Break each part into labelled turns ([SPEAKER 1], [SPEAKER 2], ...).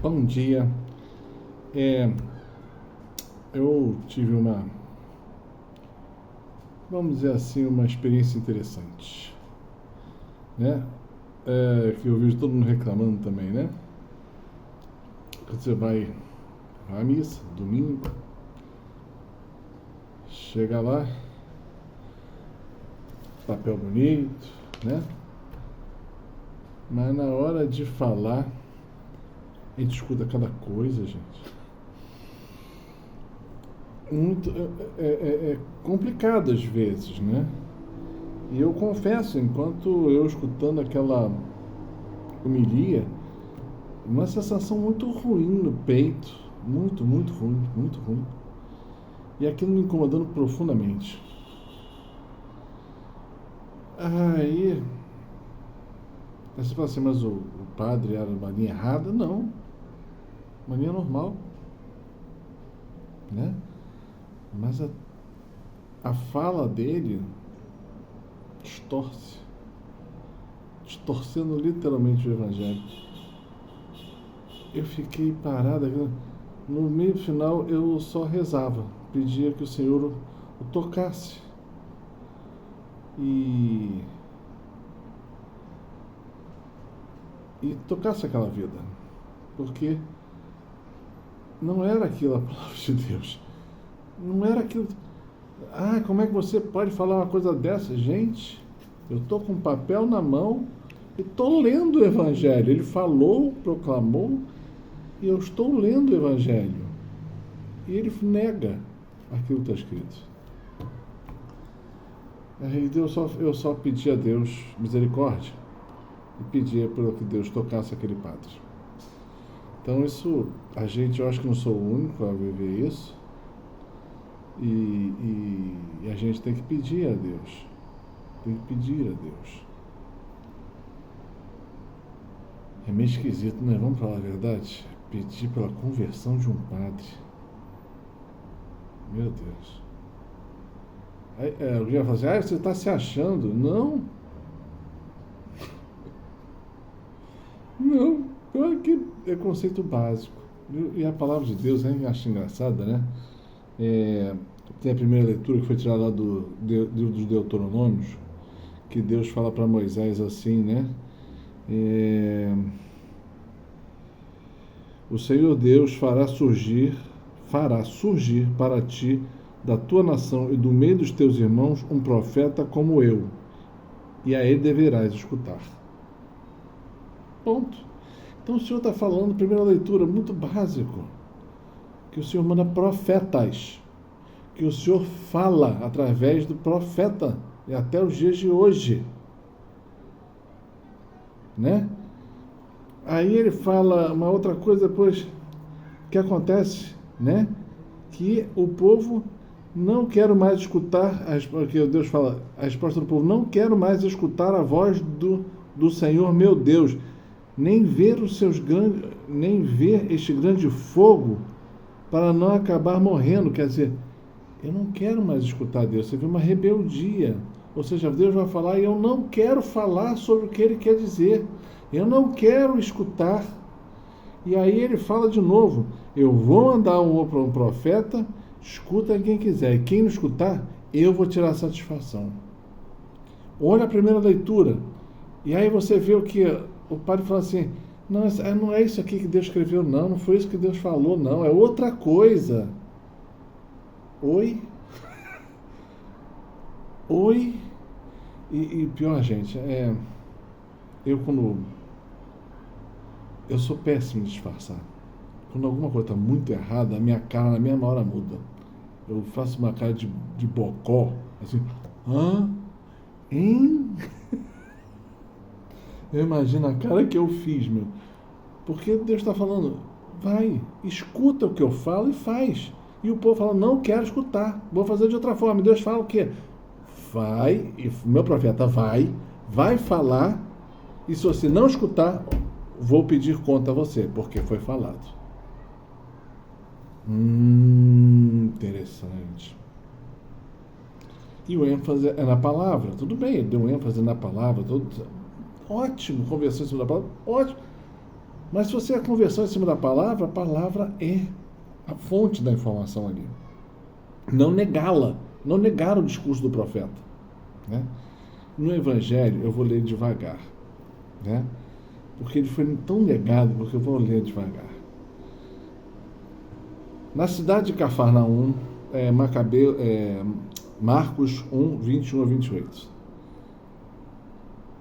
[SPEAKER 1] Bom dia. É, eu tive vamos dizer assim, uma experiência interessante, né? Que eu vejo todo mundo reclamando também, né? Você vai à missa, domingo, chega lá, papel bonito, né? Mas na hora de falar, a gente escuta cada coisa, gente. Muito, é complicado às vezes, né? E eu confesso, enquanto eu escutando aquela homilia, uma sensação muito ruim no peito, muito ruim, muito ruim. E aquilo me incomodando profundamente. Aí você fala assim, mas o padre era uma linha errada? Não, uma linha normal, né? Mas a fala dele distorcendo literalmente o evangelho. Eu fiquei parado, no meio final eu só rezava, pedia que o Senhor o tocasse e tocasse aquela vida, porque não era aquilo a palavra de Deus, não era aquilo. Como é que você pode falar uma coisa dessa? Gente, eu estou com um papel na mão e estou lendo o Evangelho. Ele falou, proclamou, e eu estou lendo o Evangelho. E ele nega aquilo que está escrito. Aí eu só pedi a Deus misericórdia e pedia para que Deus tocasse aquele padre. Então eu acho que não sou o único a viver isso. E a gente tem que pedir a Deus. Tem que pedir a Deus. É meio esquisito, né? Vamos falar a verdade? Pedir pela conversão de um padre. Meu Deus. Alguém vai falar assim, você está se achando? Não. Não. Claro que é conceito básico. E a palavra de Deus, né? Eu acho engraçada, né? Tem a primeira leitura que foi tirada lá dos Deuteronômios, que Deus fala para Moisés assim, né? O Senhor Deus fará surgir para ti da tua nação e do meio dos teus irmãos um profeta como eu, e a ele deverás escutar. Ponto. Então o Senhor está falando, primeira leitura, muito básico, que o Senhor manda profetas, que o Senhor fala através do profeta, e até os dias de hoje, né? Aí ele fala uma outra coisa depois que acontece, né? Que o povo não quer mais escutar, porque Deus fala, a resposta do povo, não quero mais escutar a voz do Senhor meu Deus, nem ver este grande fogo para não acabar morrendo. Quer dizer, eu não quero mais escutar Deus. Você vê uma rebeldia. Ou seja, Deus vai falar e eu não quero falar sobre o que Ele quer dizer. Eu não quero escutar. E aí ele fala de novo, eu vou mandar um profeta, escuta quem quiser. E quem não escutar, eu vou tirar satisfação. Olha a primeira leitura. E aí você vê o que o padre fala assim, não é isso aqui que Deus escreveu, não foi isso que Deus falou, não, é outra coisa. Oi? Oi? E pior, gente, eu sou péssimo em disfarçar. Quando alguma coisa está muito errada, a minha cara na mesma hora muda. Eu faço uma cara de bocó, assim, hein? Eu imagino a cara que eu fiz, meu. Porque Deus está falando, vai, escuta o que eu falo e faz. E o povo fala, não quero escutar, vou fazer de outra forma. Deus fala o quê? Vai, e meu profeta vai falar, e se você não escutar, vou pedir conta a você, porque foi falado. Interessante. E o ênfase é na palavra. Tudo bem, ele deu ênfase na palavra. Ótimo, conversão sobre a palavra. Ótimo. Mas se você é conversão em cima da palavra, a palavra é a fonte da informação ali. Não negá-la, não negar o discurso do profeta, né? No Evangelho, eu vou ler devagar, né? Porque ele foi tão negado, porque eu vou ler devagar. Na cidade de Cafarnaum, Marcos 1, 21 a 28.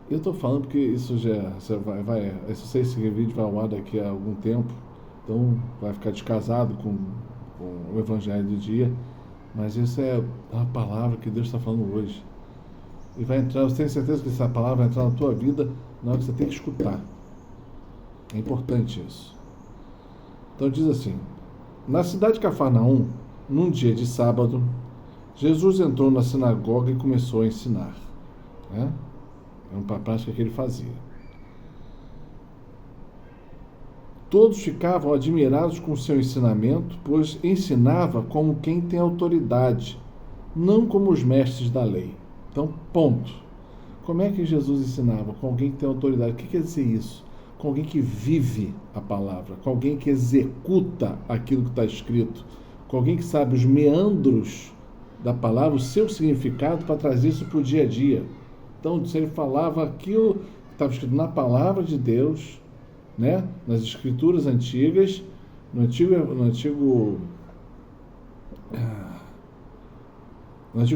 [SPEAKER 1] Eu estou falando porque isso já se esse vídeo vai ao ar daqui a algum tempo, então vai ficar descasado com o Evangelho do dia, mas isso é a palavra que Deus está falando hoje. E vai entrar, eu tenho certeza que essa palavra vai entrar na tua vida na hora que você tem que escutar. É importante isso. Então diz assim: na cidade de Cafarnaum, num dia de sábado, Jesus entrou na sinagoga e começou a ensinar, né? É uma prática que ele fazia. Todos ficavam admirados com seu ensinamento, pois ensinava como quem tem autoridade, não como os mestres da lei. Então, ponto. Como é que Jesus ensinava? Com alguém que tem autoridade. O que quer dizer isso? Com alguém que vive a palavra, com alguém que executa aquilo que está escrito, com alguém que sabe os meandros da palavra, o seu significado, para trazer isso para o dia a dia. Então, se ele falava aquilo que estava escrito na palavra de Deus, né, nas escrituras antigas, no Antigo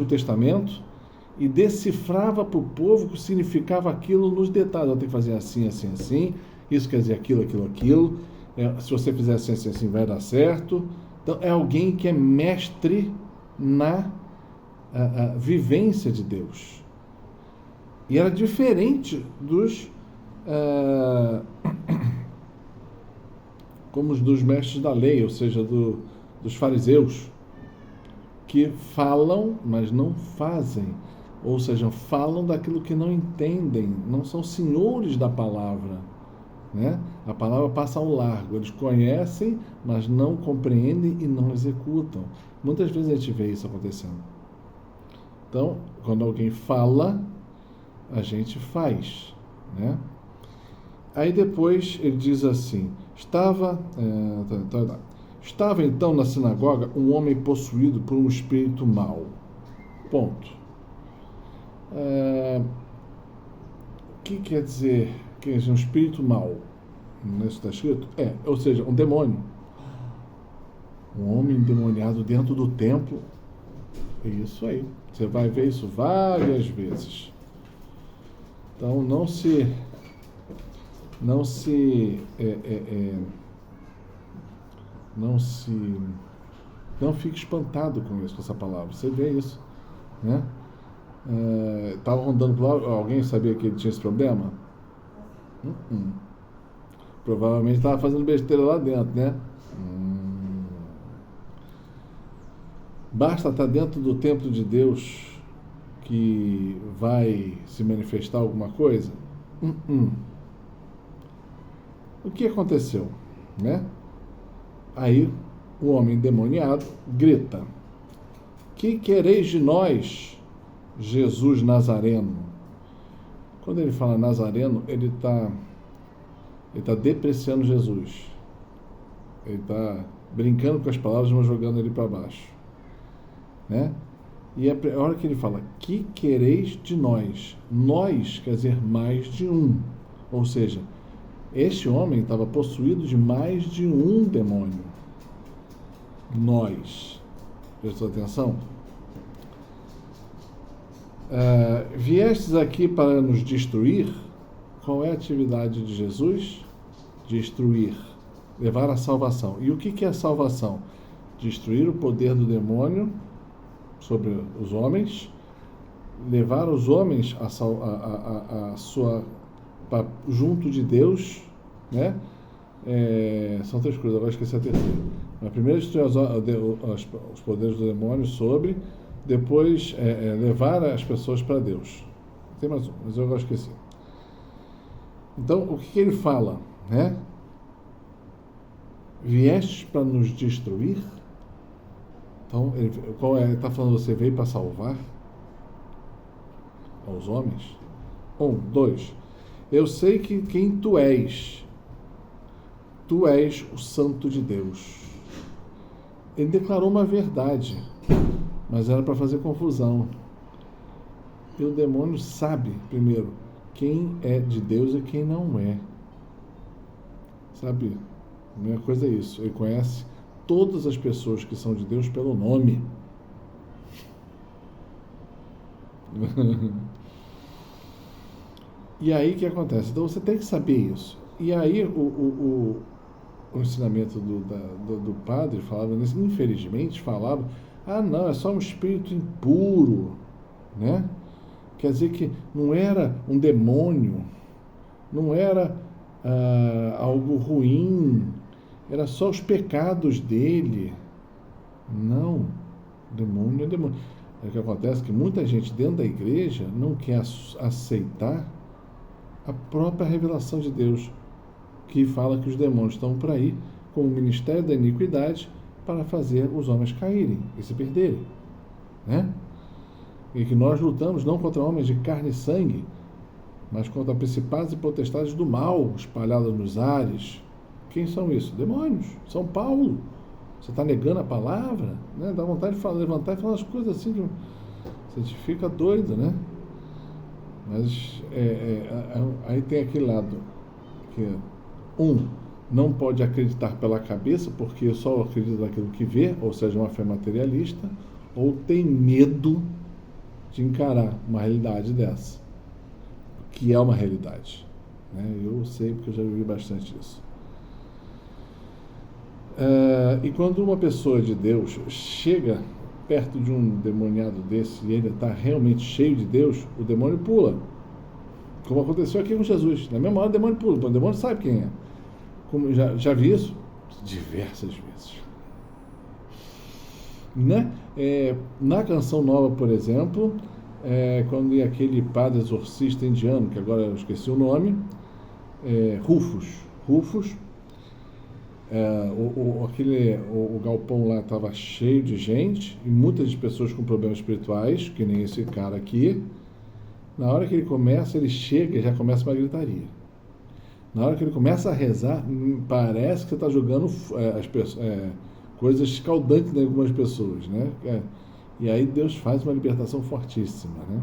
[SPEAKER 1] Testamento, e decifrava para o povo o que significava aquilo nos detalhes. Eu tenho que fazer assim, assim, assim, isso quer dizer aquilo, aquilo, aquilo, se você fizer assim, assim, assim, vai dar certo. Então, é alguém que é mestre na vivência de Deus. E era diferente como dos mestres da lei, ou seja, dos fariseus, que falam, mas não fazem. Ou seja, falam daquilo que não entendem, não são senhores da palavra, né? A palavra passa ao largo, eles conhecem, mas não compreendem e não executam. Muitas vezes a gente vê isso acontecendo. Então, quando alguém fala, a gente faz, né? Aí depois ele diz assim: estava então na sinagoga um homem possuído por um espírito mau. Ponto. O que quer dizer que é um espírito mau? Isso está escrito? Ou seja, um demônio. Um homem endemoniado dentro do templo. É isso aí. Você vai ver isso várias vezes. Então não fique espantado com isso, com essa palavra. Você vê isso, né? Estava rondando por lá, alguém sabia que ele tinha esse problema? Provavelmente estava fazendo besteira lá dentro, né? Basta estar dentro do templo de Deus que vai se manifestar alguma coisa? O que aconteceu, né? Aí o homem endemoniado grita: que quereis de nós, Jesus Nazareno? Quando ele fala Nazareno, ele está depreciando Jesus. Ele está brincando com as palavras, mas jogando ele para baixo, né? E a hora que ele fala, que quereis de nós? Nós quer dizer mais de um. Ou seja, este homem estava possuído de mais de um demônio. Nós. Prestou atenção? Viestes aqui para nos destruir? Qual é a atividade de Jesus? Destruir. Levar a salvação. E o que é a salvação? Destruir o poder do demônio sobre os homens, levar os homens a sua junto de Deus, né? São três coisas, agora esqueci a terceira. A primeira, destruir os poderes do demônio sobre, depois levar as pessoas para Deus. Tem mais um, mas eu agora esqueci. Então, o que ele fala, né? Viestes para nos destruir? Então, ele está falando, você veio para salvar aos homens? 1, 2. Eu sei que quem tu és, tu és o Santo de Deus. Ele declarou uma verdade, mas era para fazer confusão. E o demônio sabe, primeiro, quem é de Deus e quem não é. Sabe? A primeira coisa é isso. Ele conhece todas as pessoas que são de Deus pelo nome. E aí o que acontece? Então você tem que saber isso. E aí o ensinamento do padre falava, infelizmente falava, não, é só um espírito impuro, né? Quer dizer que não era um demônio, não era algo ruim, era só os pecados dele. Não, demônio é demônio. O que acontece é que muita gente dentro da igreja não quer aceitar a própria revelação de Deus, que fala que os demônios estão por aí com o ministério da iniquidade para fazer os homens caírem e se perderem, né? E que nós lutamos não contra homens de carne e sangue, mas contra principados e potestades do mal espalhadas nos ares. Quem são isso? Demônios. São Paulo. Você está negando a palavra, né? Dá vontade de levantar e falar as coisas assim, que você fica doido, né? Mas aí tem aquele lado que não pode acreditar pela cabeça, porque só acredita naquilo que vê, ou seja, uma fé materialista, ou tem medo de encarar uma realidade dessa, que é uma realidade, né? Eu sei porque eu já vivi bastante isso. E quando uma pessoa de Deus chega perto de um demoniado desse e ele está realmente cheio de Deus, o demônio pula, como aconteceu aqui com Jesus. Na mesma hora o demônio pula, o demônio sabe quem é. Como já vi isso diversas vezes, né? Na Canção Nova, por exemplo, quando aquele padre exorcista indiano, que agora eu esqueci o nome, Rufus, o galpão lá estava cheio de gente, e muitas pessoas com problemas espirituais, que nem esse cara aqui. Na hora que ele começa, ele chega e já começa uma gritaria. Na hora que ele começa a rezar, parece que você está jogando coisas escaldantes em algumas pessoas, né? E aí Deus faz uma libertação fortíssima, né?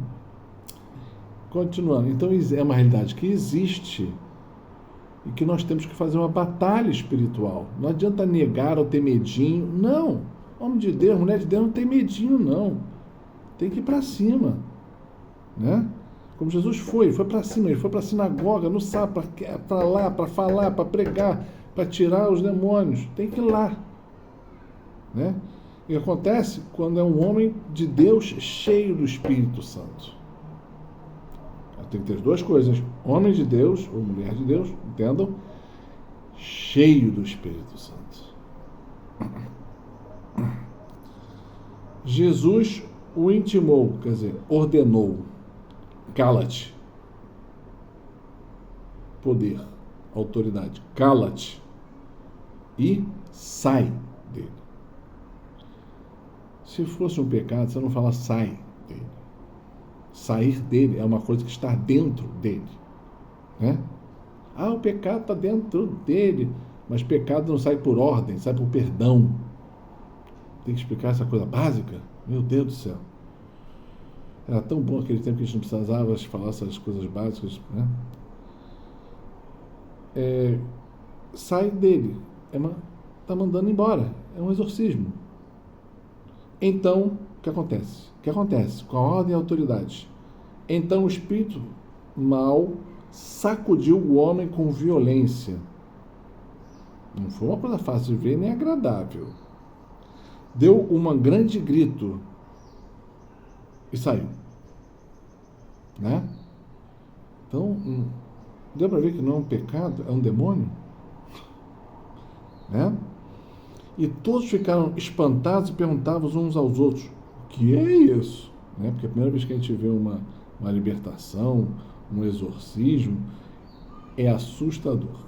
[SPEAKER 1] Continuando, então é uma realidade que existe e que nós temos que fazer uma batalha espiritual. Não adianta negar ou ter medinho. Não. Homem de Deus, mulher de Deus não tem medinho, não. Tem que ir para cima, né? Como Jesus foi para cima, ele foi para a sinagoga, no sábado, para lá, para falar, para pregar, para tirar os demônios. Tem que ir lá, né? E acontece quando é um homem de Deus cheio do Espírito Santo. Tem que ter as duas coisas: homem de Deus ou mulher de Deus, entendam, cheio do Espírito Santo. Jesus o intimou, quer dizer, ordenou: cala-te. Poder, autoridade, cala-te e sai dele. Se fosse um pecado, você não fala sai dele. Sair dele é uma coisa que está dentro dele, né? O pecado está dentro dele, mas pecado não sai por ordem, sai por perdão. Tem que explicar essa coisa básica. Meu Deus do céu, era tão bom aquele tempo que a gente não precisava falar essas coisas básicas, né? Sai dele, está mandando embora, é um exorcismo. Então, o que acontece? O que acontece com a ordem e a autoridade? Então o espírito mal sacudiu o homem com violência. Não foi uma coisa fácil de ver, nem agradável. Deu um grande grito e saiu, né? Então, deu para ver que não é um pecado, é um demônio, né? E todos ficaram espantados e perguntavam uns aos outros: o que é isso? Né? Porque a primeira vez que a gente vê uma libertação, um exorcismo, é assustador.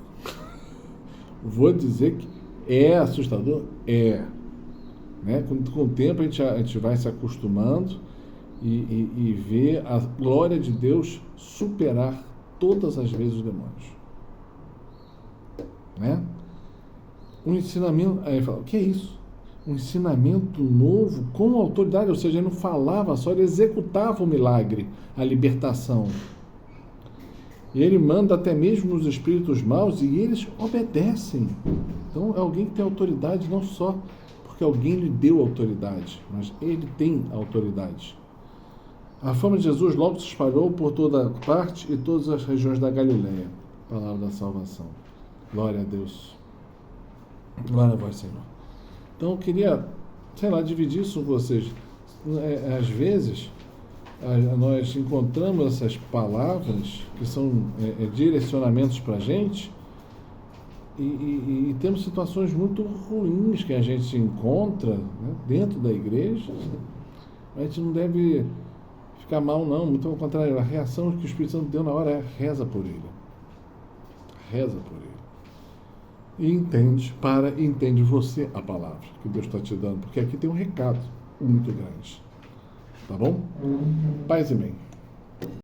[SPEAKER 1] Vou dizer que é assustador? Né? Com o tempo a gente vai se acostumando e ver a glória de Deus superar todas as vezes os demônios, né? Um ensinamento. Aí ele fala, o que é isso? Um ensinamento novo com autoridade, ou seja, ele não falava só, ele executava o milagre, a libertação. E ele manda até mesmo os espíritos maus e eles obedecem. Então é alguém que tem autoridade não só porque alguém lhe deu autoridade, mas ele tem autoridade. A fama de Jesus logo se espalhou por toda parte e todas as regiões da Galileia. Palavra da salvação. Glória a Deus. Glória a vós, Senhor. Então eu queria, dividir isso com vocês. Às vezes, nós encontramos essas palavras que são direcionamentos para a gente e temos situações muito ruins que a gente encontra, né, dentro da igreja. A gente não deve ficar mal, não. Muito ao contrário, a reação que o Espírito Santo deu na hora é reza por ele. Reza por ele. E entende você a palavra que Deus está te dando, porque aqui tem um recado muito grande. Tá bom? Paz e bem.